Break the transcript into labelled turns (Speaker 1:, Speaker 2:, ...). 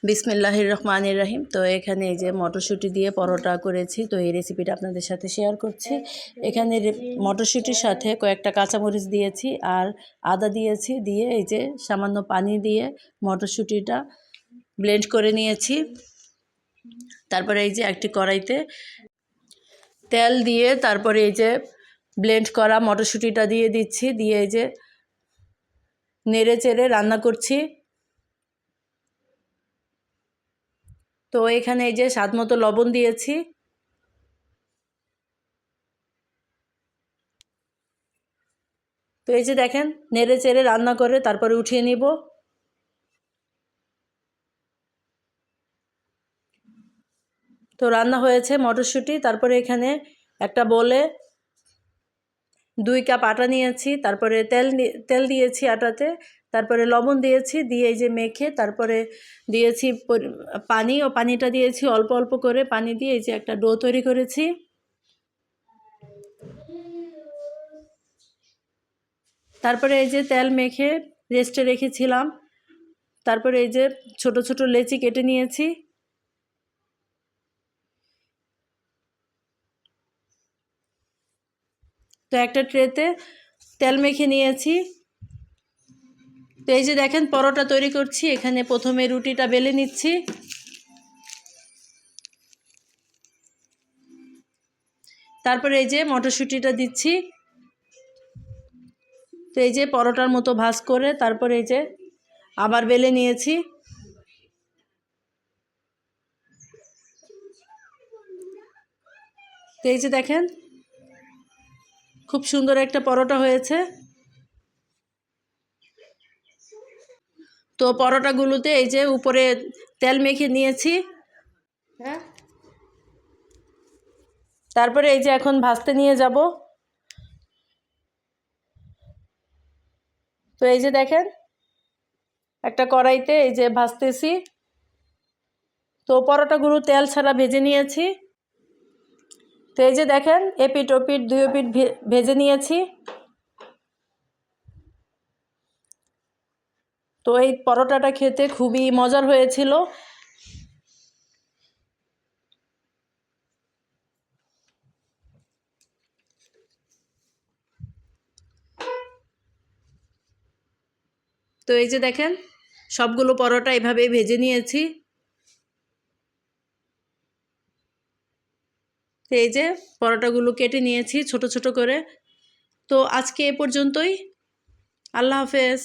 Speaker 1: বিসমিল্লাহির রহমানির রহিম। তো এখানে এই যে মটরশুঁটি দিয়ে পরোটা করেছি, তো এই রেসিপিটা আপনাদের সাথে শেয়ার করছি। এখানে মটরশুঁটির সাথে কয়েকটা কাঁচামরিচ দিয়েছি আর আদা দিয়েছি, দিয়ে এই যে সামান্য পানি দিয়ে মটরশুঁটিটা ব্লেন্ড করে নিয়েছি। তারপরে এই যে একটি কড়াইতে তেল দিয়ে তারপরে এই যে ব্লেন্ড করা মটরশুঁটিটা দিয়ে দিচ্ছি, দিয়ে এই যে নেড়ে চেড়ে রান্না করছি। তো এখানে এই যে স্বাদ মতো লবণ দিয়েছি। তো এই যে দেখেন নেড়ে চেড়ে রান্না করে তারপরে উঠিয়ে নিব। তো রান্না হয়েছে মটরশুঁটি। তারপরে এখানে একটা বলে 2 কাপ আটা নিয়েছি, তারপরে তেল দিয়েছি আটাতে, তারপরে লবণ দিয়েছি, দিয়ে এই যে মেখে তারপরে দিয়েছি পানি, ও পানিটা দিয়েছি অল্প অল্প করে পানি দিয়ে এই যে একটা ডো তৈরি করেছি। তারপরে এই যে তেল মেখে রেস্টে রেখেছিলাম। তারপরে এই যে ছোট ছোট লেচি কেটে নিয়েছি। তো একটা ট্রেতে তেল মেখে নিয়েছি। তো এই যে দেখেন পরোটা তৈরি করছি। এখানে প্রথমে রুটিটা বেলে নিচ্ছি। তারপরে এই যে মটরশুঁটিটা দিচ্ছি। তো এই যে পরোটার মতো ভাঁজ করে তারপরে এই যে আবার বেলে নিয়েছি। তো এই যে দেখেন খুব সুন্দর একটা পরোটা হয়েছে। তো পরোটাগুলোতে এই যে উপরে তেল মেখে নিয়েছি। হ্যাঁ, তারপরে এই যে এখন ভাজতে নিয়ে যাব। তো এই যে দেখেন একটা কড়াইতে এই যে ভাজতেছি। তো পরোটাগুলো তেল ছাড়া ভেজে নিয়েছি। তো এই যে দেখেন এপিট ওপিট 2 পিঠ ভেজে নিয়েছি। তো এই পরোটাটা খেতে খুবই মজার হয়েছিল। তো এই যে দেখেন সবগুলো পরোটা এভাবেই ভেজে নিয়েছি। তো এই যে পরোটাগুলো কেটে নিয়েছি ছোট ছোট করে। তো আজকে এ পর্যন্তই। আল্লাহ হাফেজ।